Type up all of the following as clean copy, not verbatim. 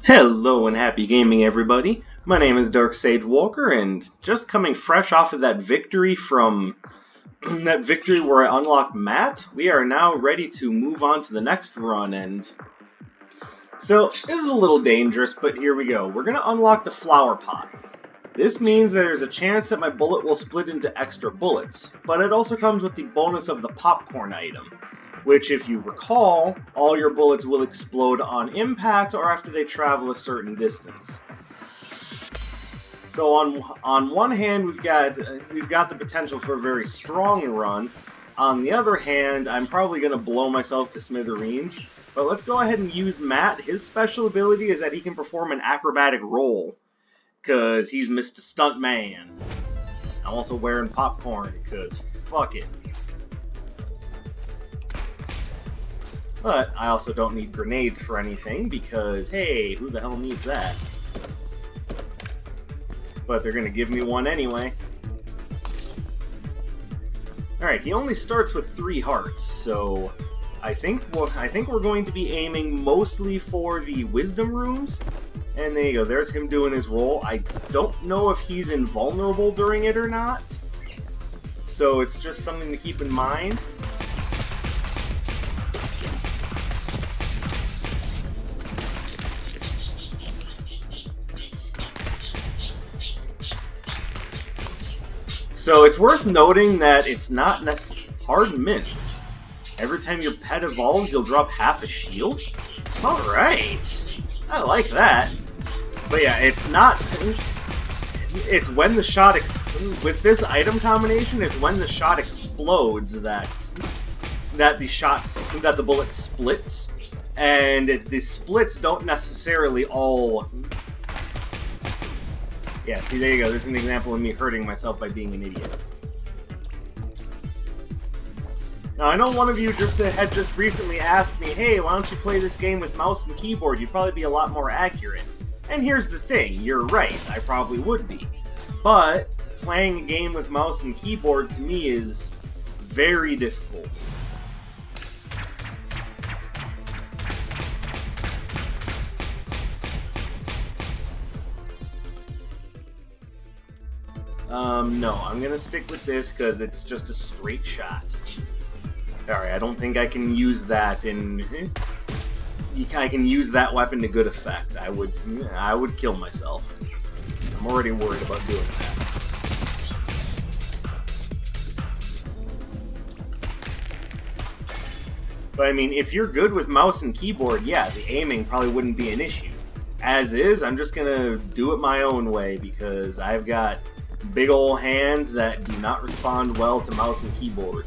Hello and happy gaming, everybody. My name is Dark Sage Walker, and just coming fresh off of that victory from that victory where I unlocked Matt, we are now ready to move on to the next run. And so this is a little dangerous, but here we go. We're gonna unlock the flower pot. This means there's a chance that my bullet will split into extra bullets, but it also comes with the bonus of the popcorn item, which, if you recall, all your bullets will explode on impact or after they travel a certain distance. So on one hand, we've got the potential for a very strong run. On the other hand, I'm probably going to blow myself to smithereens. But let's go ahead and use Matt. His special ability is that he can perform an acrobatic roll, because he's Mr. Stuntman. I'm also wearing popcorn, because fuck it. But I also don't need grenades for anything, because, hey, who the hell needs that? But they're gonna give me one anyway. Alright, he only starts with 3 hearts, so I think we're going to be aiming mostly for the wisdom rooms. And there you go, there's him doing his roll. I don't know if he's invulnerable during it or not, so it's just something to keep in mind. So it's worth noting that it's not hard miss. Every time your pet evolves, you'll drop half a shield? Alright! I like that. But yeah, it's not... It's when the shot... With this item combination, it's when the shot explodes that the bullet splits. And the splits don't necessarily all... Yeah, see, there you go. There's an example of me hurting myself by being an idiot. Now, I know one of you had just recently asked me, hey, why don't you play this game with mouse and keyboard? You'd probably be a lot more accurate. And here's the thing, you're right, I probably would be. But playing a game with mouse and keyboard, to me, is very difficult. No, I'm gonna stick with this because it's just a straight shot. Alright, I don't think I can use that in... I can use that weapon to good effect. I would kill myself. I'm already worried about doing that. But I mean, if you're good with mouse and keyboard, yeah, the aiming probably wouldn't be an issue. As is, I'm just gonna do it my own way because I've got big ol' hands that do not respond well to mouse and keyboard.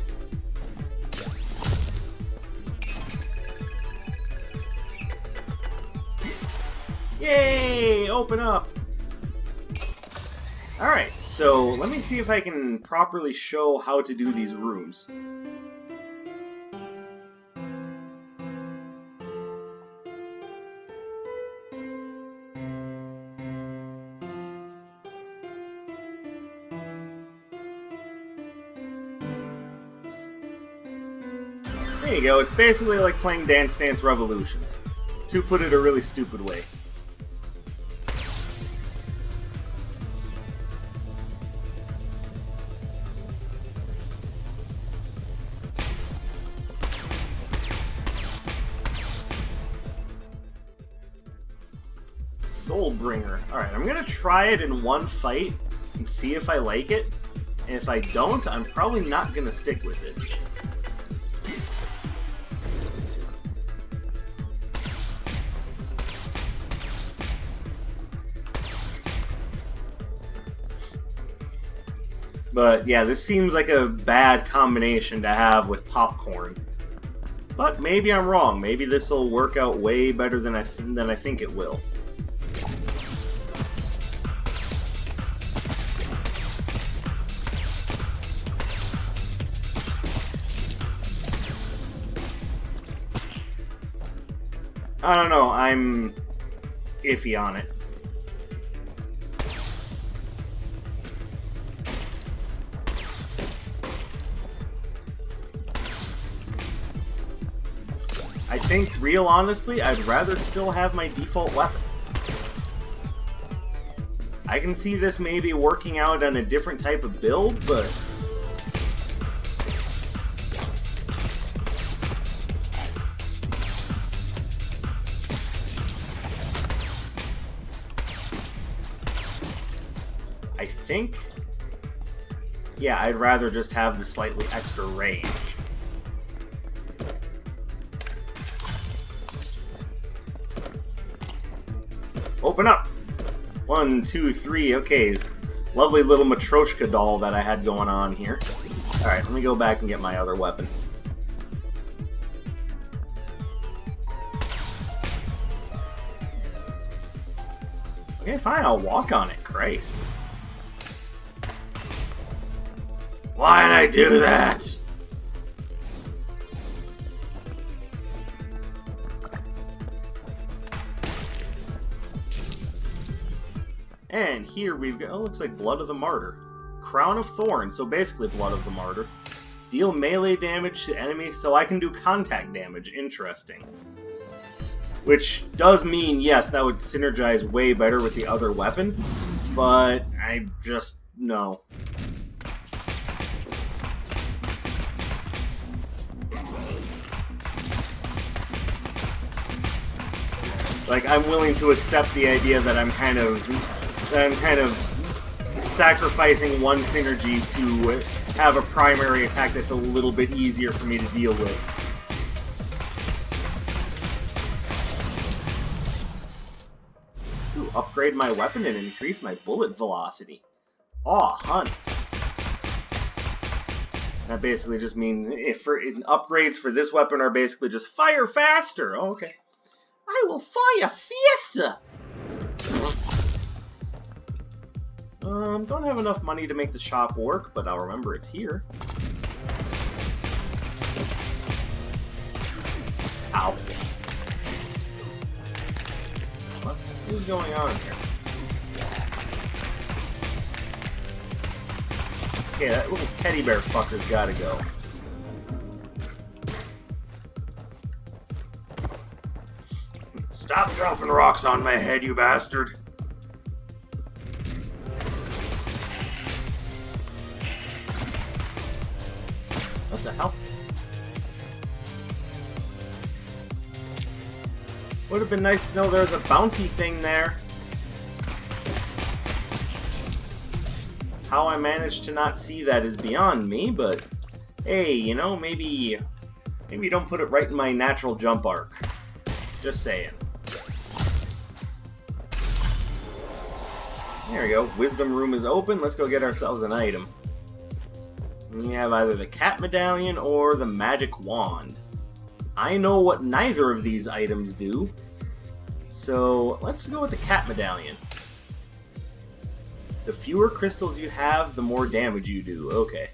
Yay! Open up! Alright, so let me see if I can properly show how to do these rooms. There you go, it's basically like playing Dance Dance Revolution, to put it a really stupid way. Soulbringer. Alright, I'm gonna try it in one fight and see if I like it. And if I don't, I'm probably not gonna stick with it. But yeah, this seems like a bad combination to have with popcorn. But maybe I'm wrong. Maybe this will work out way better than I think it will. I don't know. I'm iffy on it. I think, real honestly, I'd rather still have my default weapon. I can see this maybe working out on a different type of build, but... I think... yeah, I'd rather just have the slightly extra range. Open up! 1, 2, 3, okay, this lovely little Matryoshka doll that I had going on here. Alright, let me go back and get my other weapon. Okay, fine, I'll walk on it, Christ. Why'd I do that? And here we've got, oh, looks like Blood of the Martyr. Crown of Thorns, so basically Blood of the Martyr. Deal melee damage to enemies, so I can do contact damage. Interesting. Which does mean, yes, that would synergize way better with the other weapon, but I just, no. Like, I'm willing to accept the idea that I'm kind of sacrificing one synergy to have a primary attack that's a little bit easier for me to deal with. Ooh, upgrade my weapon and increase my bullet velocity. Aw, honey. That basically just means upgrades for this weapon are basically just fire faster. Oh, okay. I will fire faster! Don't have enough money to make the shop work, but I'll remember it's here. Ow. What is going on here? Okay, that little teddy bear fucker's gotta go. Stop dropping rocks on my head, you bastard! What the hell? Would have been nice to know there's a bounty thing there. How I managed to not see that is beyond me, but hey, you know, maybe don't put it right in my natural jump arc. Just saying. There we go. Wisdom room is open. Let's go get ourselves an item. We have either the cat medallion or the magic wand. I know what neither of these items do, so let's go with the cat medallion. The fewer crystals you have, the more damage you do. Okay.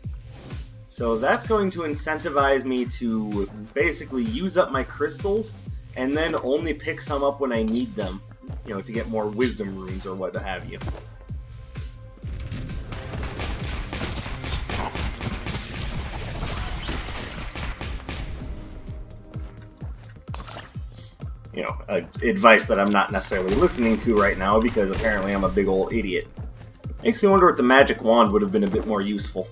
So that's going to incentivize me to basically use up my crystals and then only pick some up when I need them, you know, to get more wisdom runes or what have you. You know, advice that I'm not necessarily listening to right now because apparently I'm a big old idiot. Makes me wonder if the magic wand would have been a bit more useful.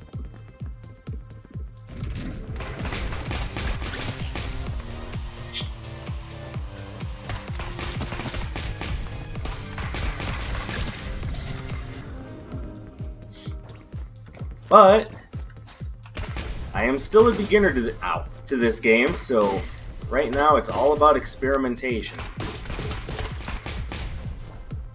But I am still a beginner to this game, so right now it's all about experimentation.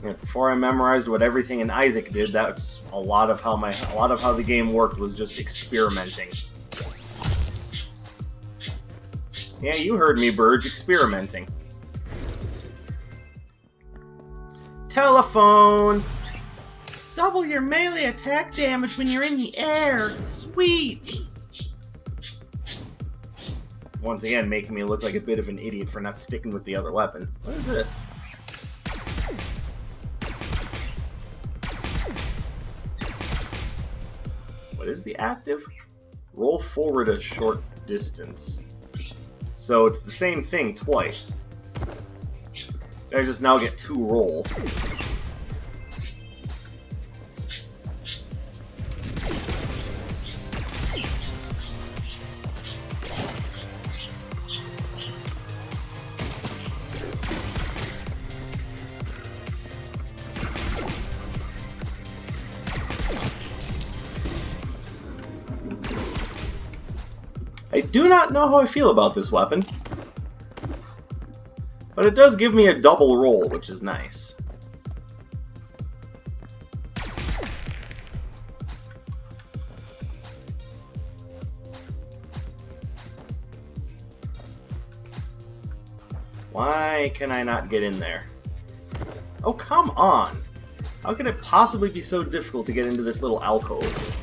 You know, before I memorized what everything in Isaac did, that's a lot of how the game worked was just experimenting. Yeah, you heard me, birds, experimenting. Telephone! Double your melee attack damage when you're in the air! Sweet! Once again, making me look like a bit of an idiot for not sticking with the other weapon. What is this? What is the active? Roll forward a short distance. So it's the same thing twice. I just now get 2 rolls. I do not know how I feel about this weapon. But it does give me a double roll, which is nice. Why can I not get in there? Oh, come on! How could it possibly be so difficult to get into this little alcove?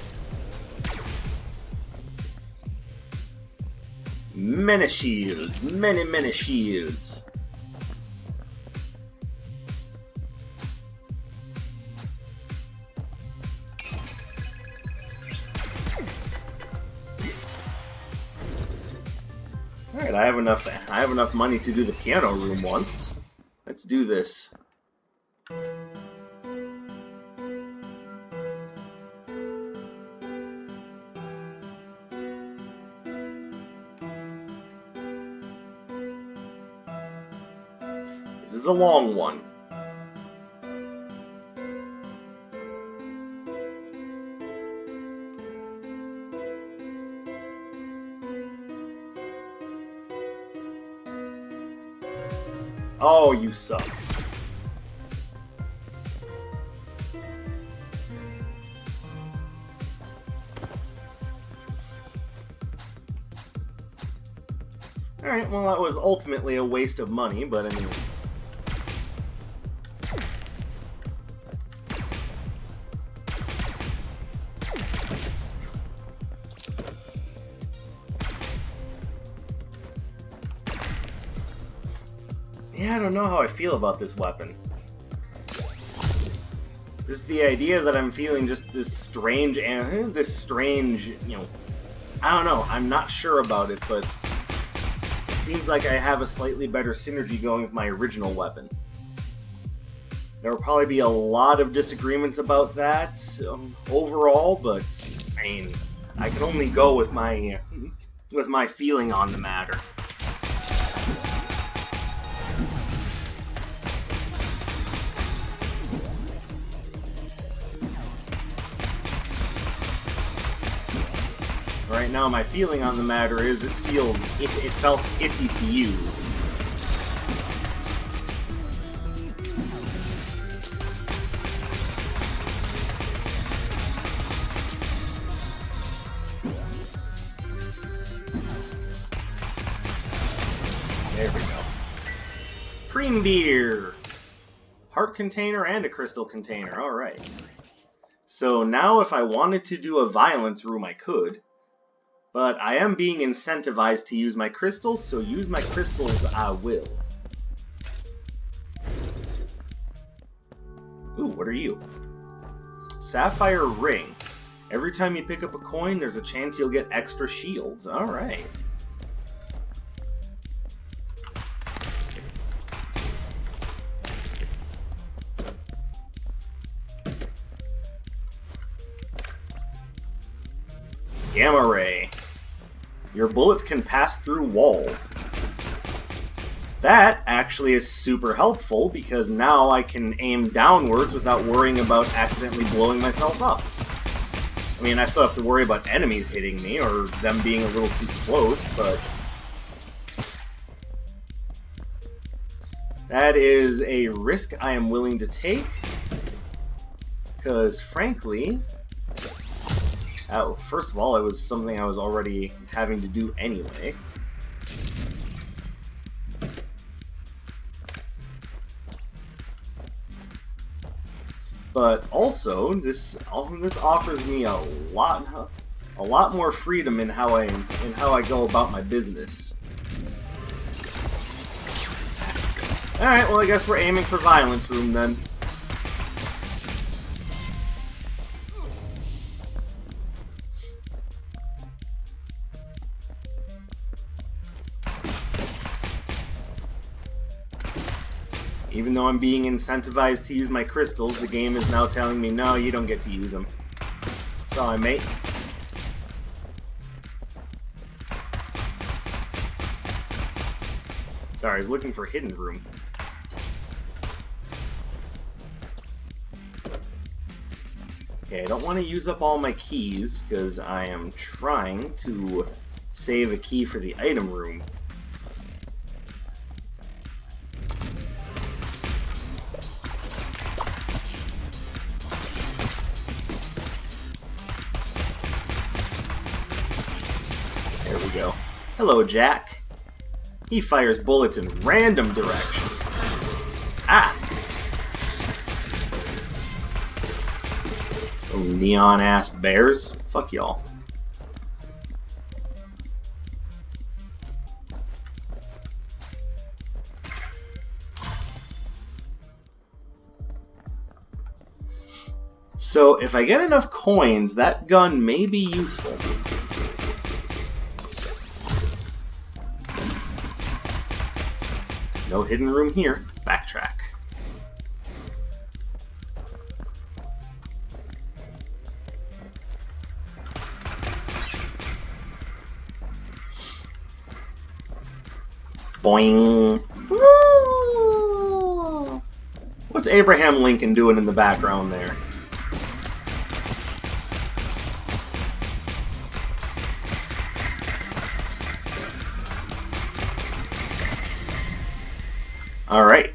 Many shields, many shields. Alright, I have enough money to do the piano room once. Let's do this. This is a long one. Oh, you suck. Alright, well that was ultimately a waste of money, but I mean... Yeah, I don't know how I feel about this weapon. Just the idea that I'm feeling just this strange, you know, I don't know, I'm not sure about it, but it seems like I have a slightly better synergy going with my original weapon. There will probably be a lot of disagreements about that overall, but I mean, I can only go with my feeling on the matter. Right now, my feeling on the matter is this feels, it felt iffy to use. There we go. Cream beer! Heart container and a crystal container, alright. So now if I wanted to do a violence room, I could. But I am being incentivized to use my crystals, so use my crystals I will. Ooh, what are you? Sapphire ring. Every time you pick up a coin, there's a chance you'll get extra shields. Alright. Gamma ray. Your bullets can pass through walls. That actually is super helpful because now I can aim downwards without worrying about accidentally blowing myself up. I mean, I still have to worry about enemies hitting me or them being a little too close, but that is a risk I am willing to take because, frankly, first of all, it was something I was already having to do anyway. But also, this offers me a lot more freedom in how I go about my business. All right, well, I guess we're aiming for violence room then. Even though I'm being incentivized to use my crystals, the game is now telling me, no, you don't get to use them. Sorry, mate. Sorry, I was looking for hidden room. Okay, I don't want to use up all my keys, because I am trying to save a key for the item room. There we go. Hello, Jack. He fires bullets in random directions. Ah! Oh, neon-ass bears. Fuck y'all. So, if I get enough coins, that gun may be useful. No hidden room here. Backtrack. Boing. Woo! What's Abraham Lincoln doing in the background there? Alright.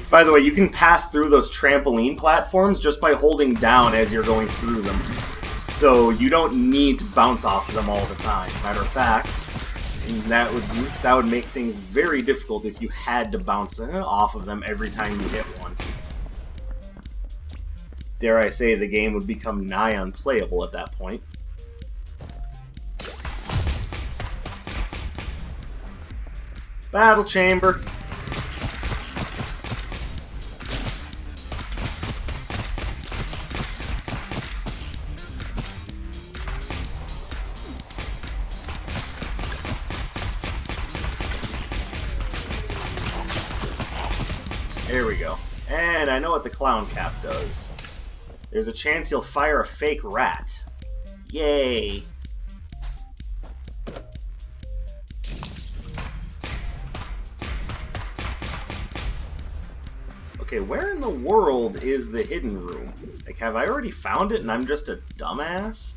By the way, you can pass through those trampoline platforms just by holding down as you're going through them. So you don't need to bounce off of them all the time. Matter of fact, that would make things very difficult if you had to bounce off of them every time you hit one. Dare I say, the game would become nigh unplayable at that point. Battle chamber. There we go. And I know what the clown cap does. There's a chance he'll fire a fake rat. Yay! Okay, where in the world is the hidden room? Like, have I already found it and I'm just a dumbass?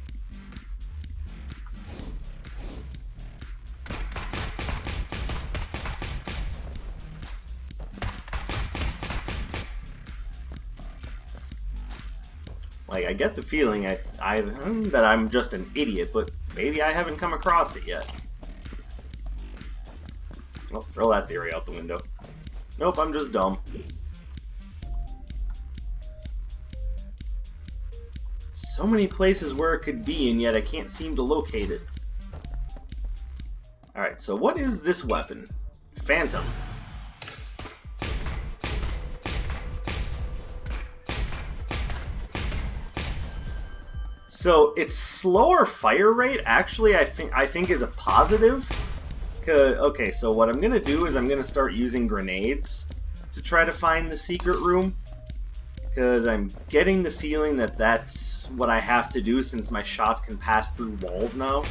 Like, I get the feeling that I'm just an idiot, but maybe I haven't come across it yet. Oh, throw that theory out the window. Nope, I'm just dumb. So many places where it could be, and yet I can't seem to locate it. Alright, so what is this weapon? Phantom. So its slower fire rate actually I think is a positive. Okay, so what I'm gonna do is I'm gonna start using grenades to try to find the secret room, because I'm getting the feeling that that's what I have to do since my shots can pass through walls now.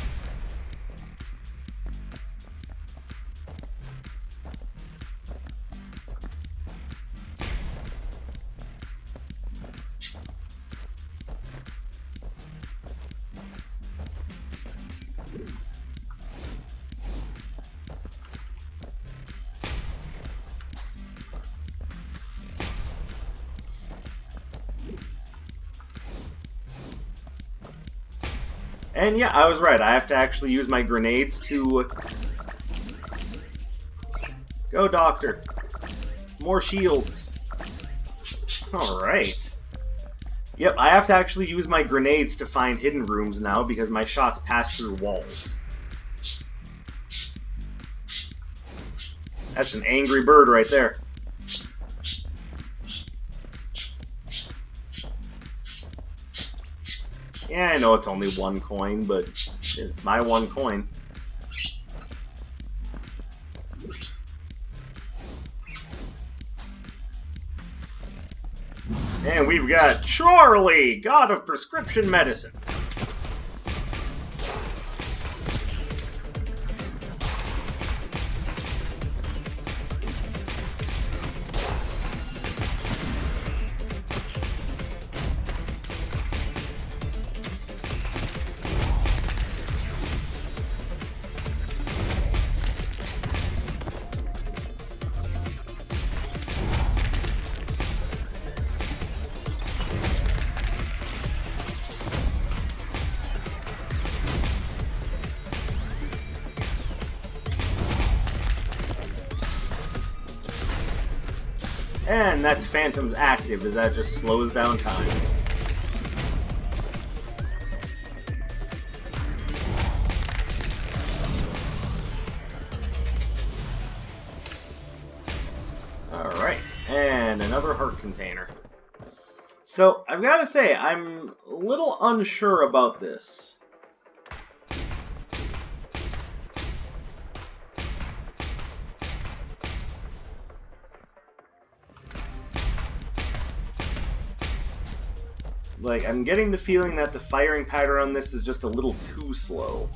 And yeah, I was right. I have to actually use my grenades to... Go, Doctor. More shields. Alright. Yep, I have to actually use my grenades to find hidden rooms now because my shots pass through walls. That's an angry bird right there. Yeah, I know it's only one coin, but it's my one coin. And we've got Charlie, God of Prescription Medicine. And that's Phantom's active, as that just slows down time. Alright, and another heart container. So, I've got to say, I'm a little unsure about this. Like, I'm getting the feeling that the firing pattern on this is just a little too slow.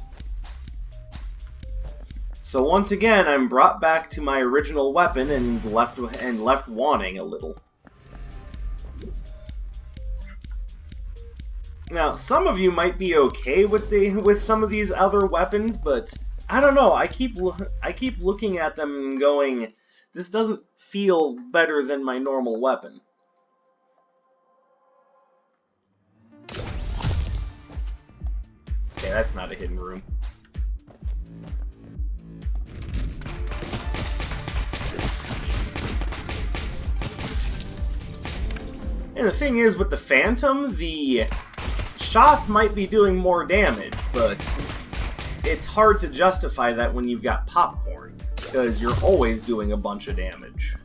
So once again, I'm brought back to my original weapon and left wanting a little. Now, some of you might be okay with some of these other weapons, but I don't know. I keep looking at them and going, this doesn't feel better than my normal weapon. Okay, that's not a hidden room. And the thing is, with the Phantom, the shots might be doing more damage, but it's hard to justify that when you've got popcorn, because you're always doing a bunch of damage.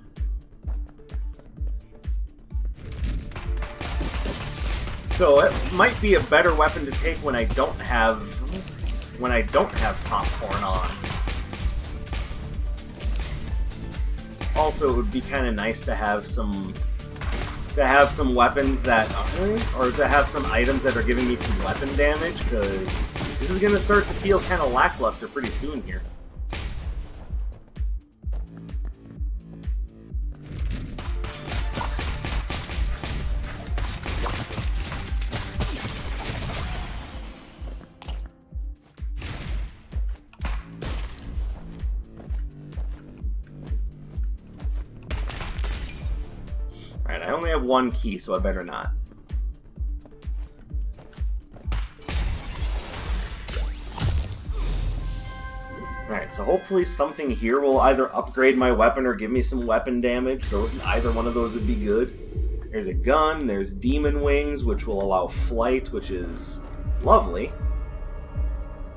So it might be a better weapon to take when I don't have popcorn on. Also, it would be kind of nice to have some weapons that or to have some items that are giving me some weapon damage, because this is gonna start to feel kind of lackluster pretty soon here. Alright, I only have one key, so I better not. Alright, so hopefully something here will either upgrade my weapon or give me some weapon damage, so either one of those would be good. There's a gun, there's demon wings, which will allow flight, which is lovely.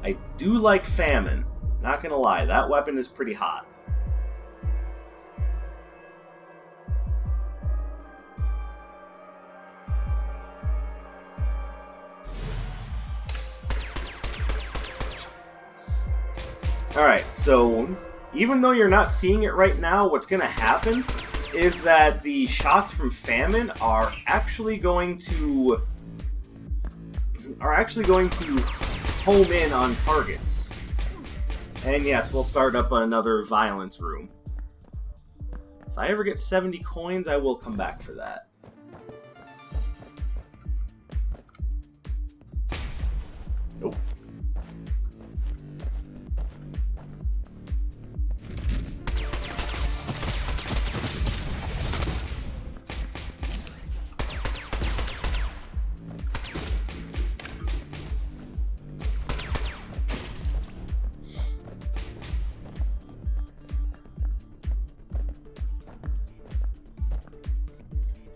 I do like famine, not gonna lie, that weapon is pretty hot. Alright, so even though you're not seeing it right now, what's going to happen is that the shots from famine are actually going to home in on targets. And yes, we'll start up another violence room. If I ever get 70 coins, I will come back for that. Nope.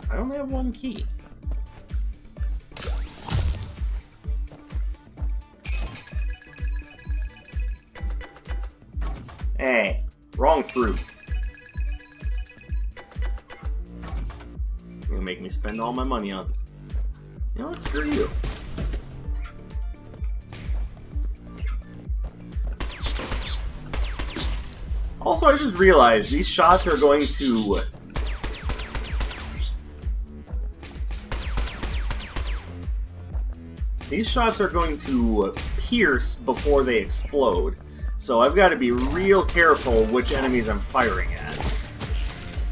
I only have one key. Hey, wrong fruit. You're gonna make me spend all my money on. You know what? Screw you. Also, I just realized these shots are going to pierce before they explode. So I've got to be real careful which enemies I'm firing at.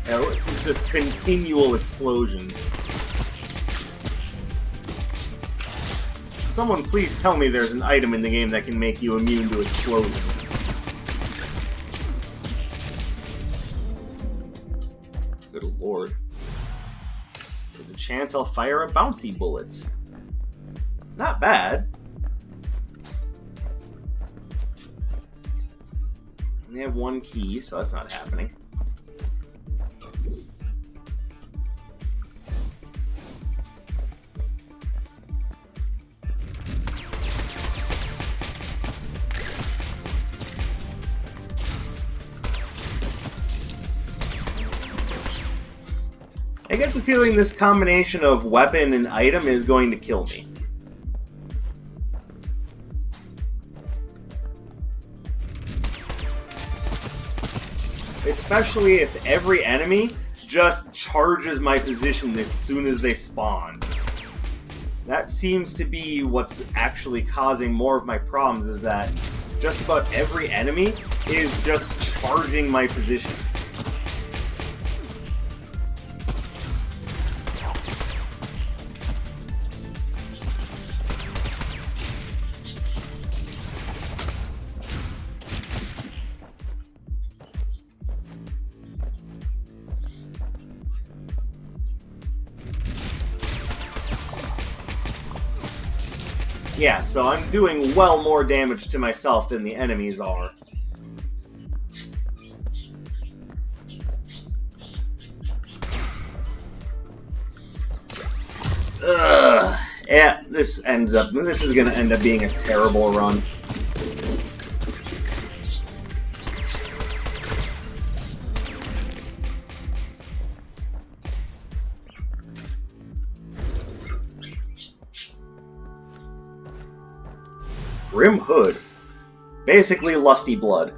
It's just continual explosions. Someone please tell me there's an item in the game that can make you immune to explosions. Good lord. There's a chance I'll fire a bouncy bullet. Not bad. I only have one key, so that's not happening. I get the feeling this combination of weapon and item is going to kill me. Especially if every enemy just charges my position as soon as they spawn. That seems to be what's actually causing more of my problems, is that just about every enemy is just charging my position. Yeah, so I'm doing well more damage to myself than the enemies are. Ugh. Yeah, this is gonna end up being a terrible run. Grim Hood. Basically lusty blood.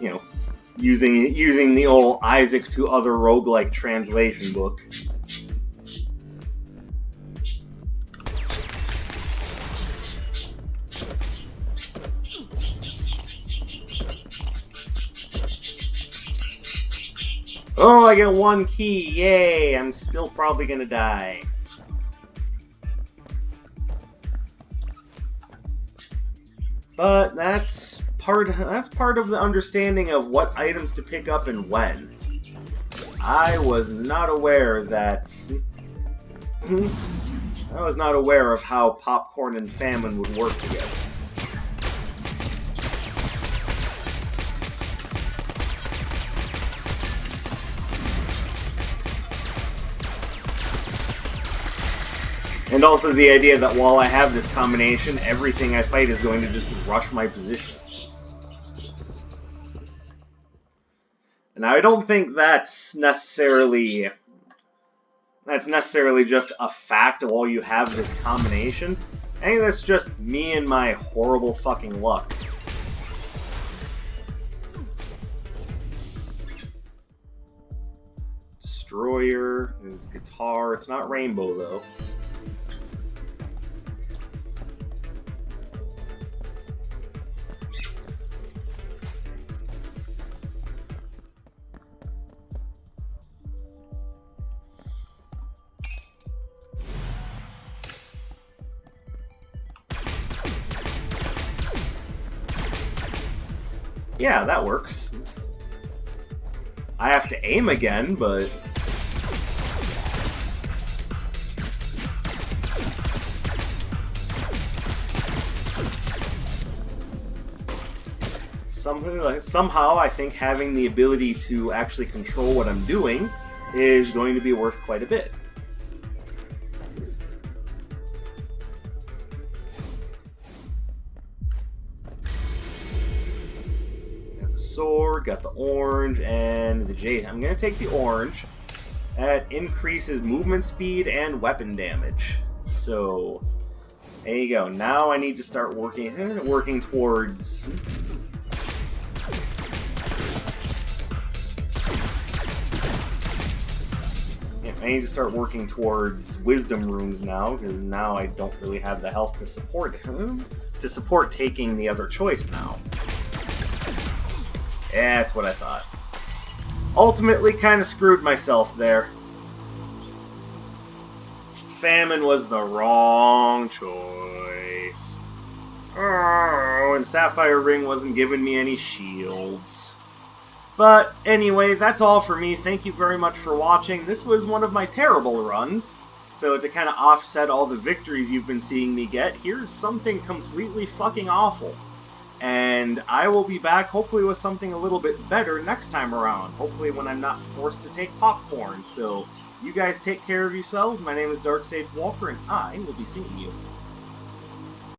You know, using the old Isaac to other roguelike translation book. Oh, I get one key! Yay! I'm still probably gonna die. But that's part of the understanding of what items to pick up and when. I was not aware that I was not aware of how popcorn and famine would work together. And also the idea that while I have this combination, everything I fight is going to just rush my position. And I don't think that's necessarily just a fact while you have this combination. I think that's just me and my horrible fucking luck. Destroyer, his guitar, it's not rainbow though. Yeah, that works. I have to aim again, but... somehow I think having the ability to actually control what I'm doing is going to be worth quite a bit. Sword, got the orange, and the jade. I'm going to take the orange. That increases movement speed and weapon damage. So, there you go. Now I need to start working towards... Yeah, I need to start working towards wisdom runes now, because now I don't really have the health to support taking the other choice now. Yeah, that's what I thought. Ultimately, kind of screwed myself there. Famine was the wrong choice. Oh, and Sapphire Ring wasn't giving me any shields. But anyway, that's all for me. Thank you very much for watching. This was one of my terrible runs. So to kind of offset all the victories you've been seeing me get, here's something completely fucking awful. And I will be back, hopefully with something a little bit better next time around. Hopefully when I'm not forced to take popcorn. So, you guys take care of yourselves. My name is Dark Sage Walker, and I will be seeing you